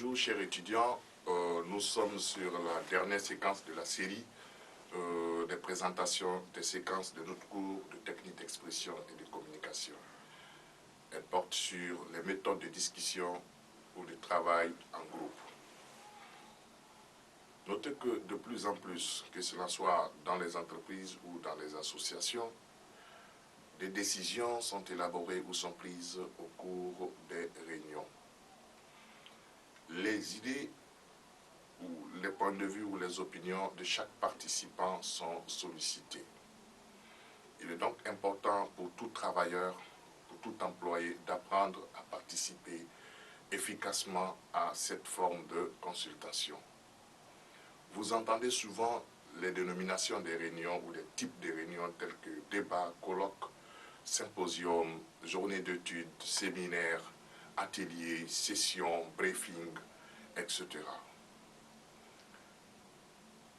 Bonjour chers étudiants, nous sommes sur la dernière séquence de la série des présentations des séquences de notre cours de technique d'expression et de communication. Elle porte sur les méthodes de discussion ou de travail en groupe. Notez que de plus en plus, que cela soit dans les entreprises ou dans les associations, des décisions sont élaborées ou sont prises au cours des réunions. Les idées ou les points de vue ou les opinions de chaque participant sont sollicités. Il est donc important pour tout travailleur, pour tout employé, d'apprendre à participer efficacement à cette forme de consultation. Vous entendez souvent les dénominations des réunions ou des types de réunions tels que débat, colloque, symposium, journée d'études, séminaire, atelier, session, briefing, etc.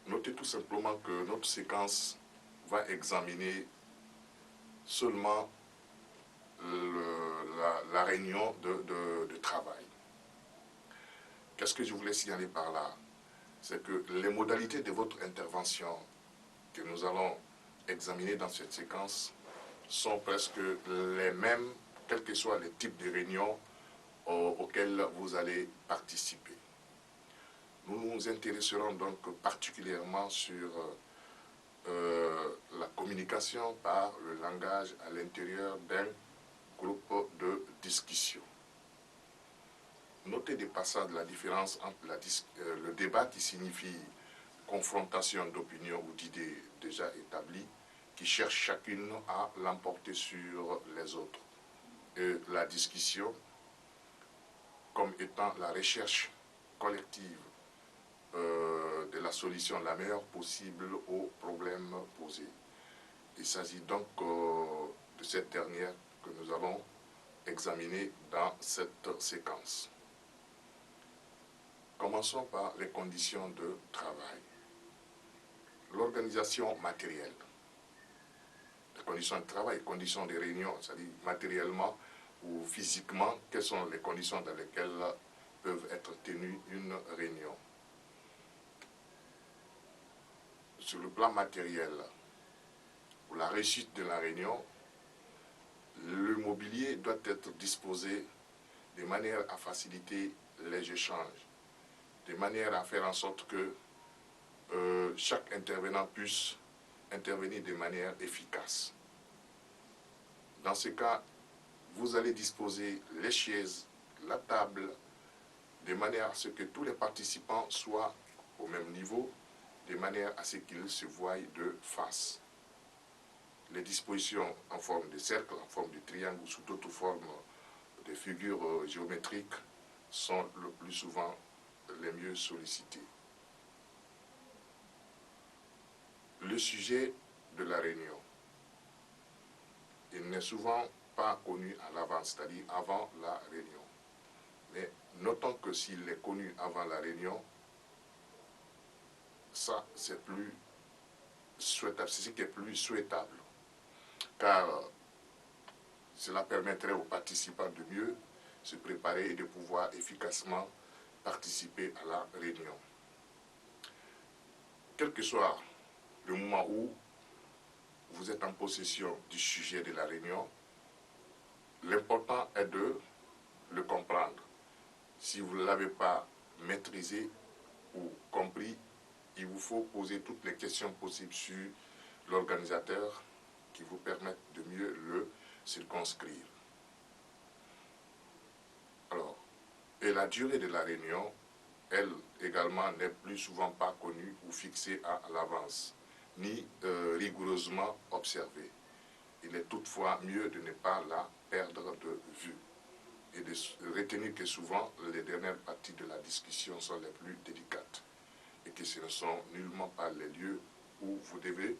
Notez tout simplement que notre séquence va examiner seulement la réunion de travail. Qu'est-ce que je voulais signaler par là? C'est que les modalités de votre intervention que nous allons examiner dans cette séquence sont presque les mêmes, quels que soient les types de réunions auxquelles vous allez participer. Nous nous intéresserons donc particulièrement sur la communication par le langage à l'intérieur d'un groupe de discussion. Notez des passages la différence entre le débat qui signifie confrontation d'opinions ou d'idées déjà établies qui cherchent chacune à l'emporter sur les autres. Et la discussion comme étant la recherche collective de la solution la meilleure possible aux problèmes posés. Il s'agit donc de cette dernière que nous allons examiner dans cette séquence. Commençons par les conditions de travail. L'organisation matérielle. Les conditions de travail, les conditions de réunion, c'est-à-dire matériellement ou physiquement, quelles sont les conditions dans lesquelles peuvent être tenues une réunion. Sur le plan matériel, pour la réussite de la réunion, le mobilier doit être disposé de manière à faciliter les échanges, de manière à faire en sorte que chaque intervenant puisse intervenir de manière efficace. Dans ce cas, vous allez disposer les chaises, la table, de manière à ce que tous les participants soient au même niveau, de manière à ce qu'ils se voient de face. Les dispositions en forme de cercle, en forme de triangle ou sous d'autres formes de figures géométriques sont le plus souvent les mieux sollicitées. Le sujet de la réunion, il n'est souvent pas connu à l'avance, c'est-à-dire avant la réunion. Mais notons que s'il est connu avant la réunion, ça c'est plus souhaitable, c'est ce qui est plus souhaitable, car cela permettrait aux participants de mieux se préparer et de pouvoir efficacement participer à la réunion. Quel que soit le moment où vous êtes en possession du sujet de la réunion, l'important est de le comprendre. Si vous ne l'avez pas maîtrisé ou compris, il vous faut poser toutes les questions possibles sur l'organisateur qui vous permettent de mieux le circonscrire. Alors, et la durée de la réunion, elle également n'est plus souvent pas connue ou fixée à l'avance, ni rigoureusement observée. Il est toutefois mieux de ne pas la perdre de vue et de retenir que souvent les dernières parties de la discussion sont les plus délicates et que ce ne sont nullement pas les lieux où vous devez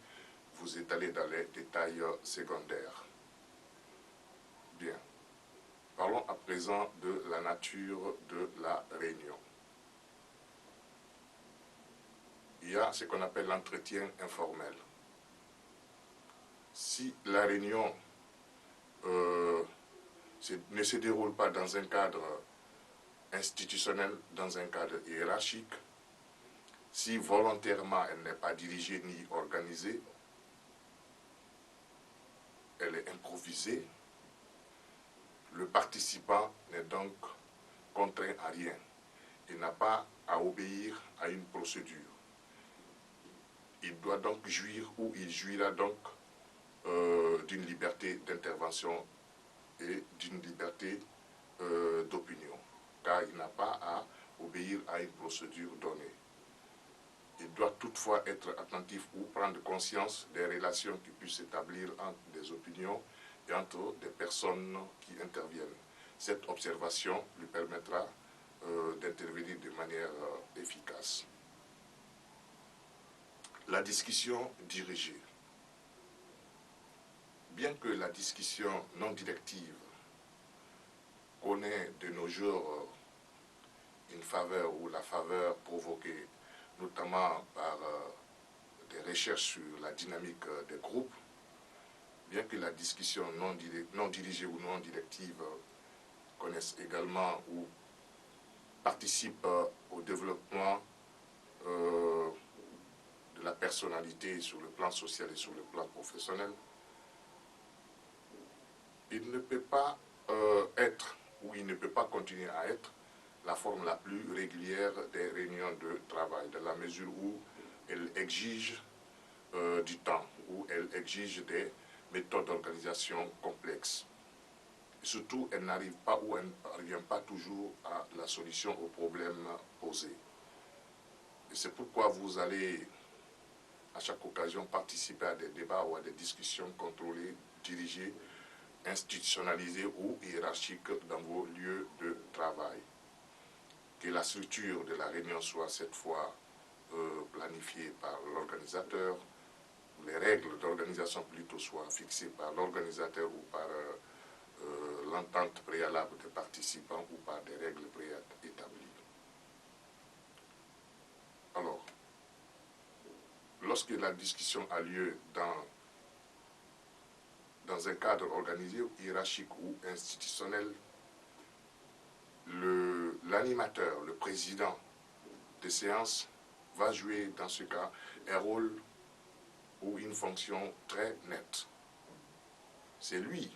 vous étaler dans les détails secondaires. Bien. Parlons à présent de la nature de la réunion. Il y a ce qu'on appelle l'entretien informel. Si la réunion ne se déroule pas dans un cadre institutionnelle dans un cadre hiérarchique, si volontairement elle n'est pas dirigée ni organisée, elle est improvisée, le participant n'est donc contraint à rien. Il n'a pas à obéir à une procédure. Il doit donc jouir ou il jouira donc d'une liberté d'intervention et d'une liberté d'opinion, car il n'a pas à obéir à une procédure donnée. Il doit toutefois être attentif ou prendre conscience des relations qui puissent s'établir entre des opinions et entre des personnes qui interviennent. Cette observation lui permettra d'intervenir de manière efficace. La discussion dirigée. Bien que la discussion non directive connaît de nos jours une faveur ou la faveur provoquée notamment par des recherches sur la dynamique des groupes, bien que la discussion non dirigée ou non directive connaisse également ou participe au développement de la personnalité sur le plan social et sur le plan professionnel, il ne peut pas être ou il ne peut pas continuer à être la forme la plus régulière des réunions de travail, dans la mesure où elle exige du temps, où elle exige des méthodes d'organisation complexes. Et surtout, elle n'arrive pas ou elle ne parvient pas toujours à la solution aux problèmes posés. Et c'est pourquoi vous allez à chaque occasion participer à des débats ou à des discussions contrôlées, dirigées, institutionnalisées ou hiérarchiques dans vos lieux de travail. Que la structure de la réunion soit cette fois planifiée par l'organisateur, les règles d'organisation plutôt soient fixées par l'organisateur ou par l'entente préalable des participants ou par des règles préétablies. Alors, lorsque la discussion a lieu dans un cadre organisé, hiérarchique ou institutionnel, l'animateur, le président de séance va jouer dans ce cas un rôle ou une fonction très nette. C'est lui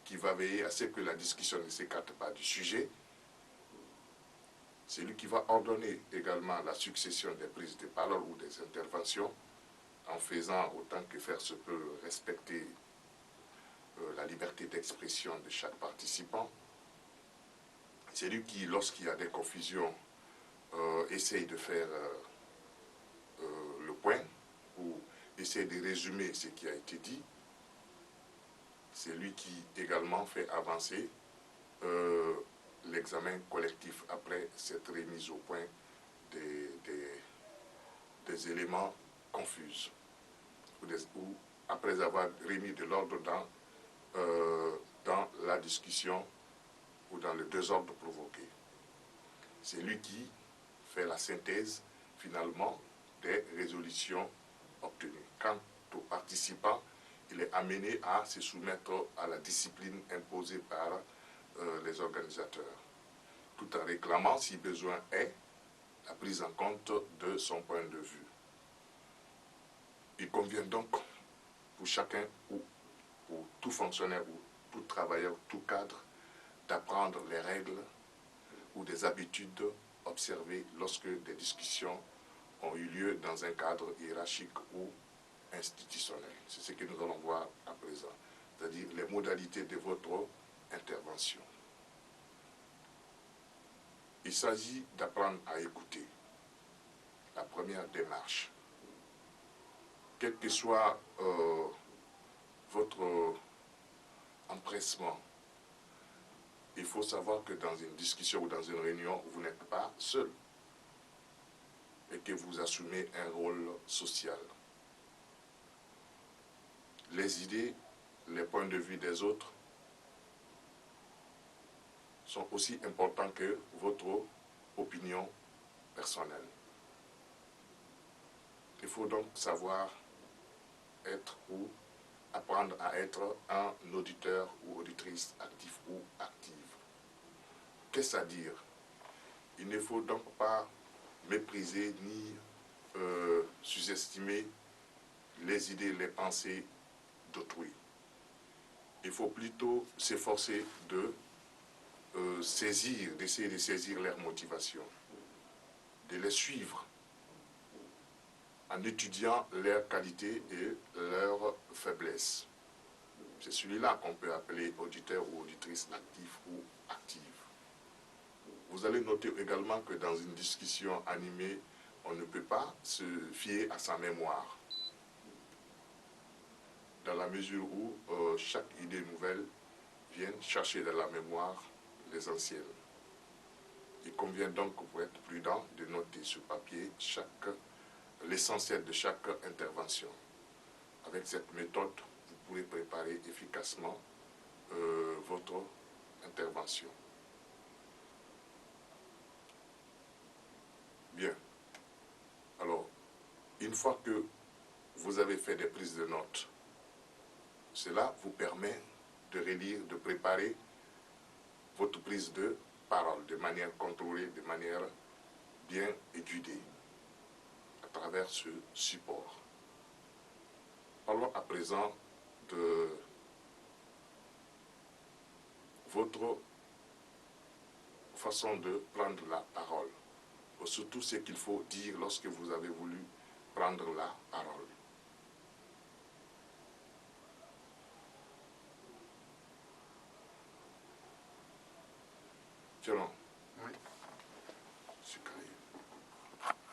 qui va veiller à ce que la discussion ne s'écarte pas du sujet. C'est lui qui va ordonner également la succession des prises de parole ou des interventions, en faisant autant que faire se peut respecter la liberté d'expression de chaque participant. C'est lui qui, lorsqu'il y a des confusions, essaye de faire le point ou essaye de résumer ce qui a été dit. C'est lui qui également fait avancer l'examen collectif après cette remise au point des éléments confus ou après avoir remis de l'ordre dans la discussion ou dans le désordre provoqué. C'est lui qui fait la synthèse finalement des résolutions obtenues. Quant aux participants, il est amené à se soumettre à la discipline imposée par les organisateurs, tout en réclamant, si besoin est, la prise en compte de son point de vue. Il convient donc pour chacun ou pour tout fonctionnaire ou tout travailleur, tout cadre, d'apprendre les règles ou des habitudes observées lorsque des discussions ont eu lieu dans un cadre hiérarchique ou institutionnel. C'est ce que nous allons voir à présent, c'est-à-dire les modalités de votre intervention. Il s'agit d'apprendre à écouter. La première démarche. Quel que soit votre empressement, il faut savoir que dans une discussion ou dans une réunion, vous n'êtes pas seul et que vous assumez un rôle social. Les idées, les points de vue des autres sont aussi importants que votre opinion personnelle. Il faut donc savoir être ou apprendre à être un auditeur ou auditrice actif ou active. Qu'est-ce à dire? Il ne faut donc pas mépriser ni sous-estimer les idées, les pensées d'autrui. Il faut plutôt s'efforcer de d'essayer de saisir leurs motivations, de les suivre en étudiant leurs qualités et leurs faiblesses. C'est celui-là qu'on peut appeler auditeur ou auditrice actif ou active. Vous allez noter également que dans une discussion animée, on ne peut pas se fier à sa mémoire, dans la mesure où chaque idée nouvelle vient chercher dans la mémoire les anciennes. Il convient donc, pour être prudent, de noter sur papier l'essentiel de chaque intervention. Avec cette méthode, vous pourrez préparer efficacement votre intervention. Bien. Alors, une fois que vous avez fait des prises de notes, cela vous permet de relire, de préparer votre prise de parole de manière contrôlée, de manière bien étudiée à travers ce support. Parlons à présent de votre façon de prendre la parole, surtout ce qu'il faut dire lorsque vous avez voulu prendre la parole. Tiens,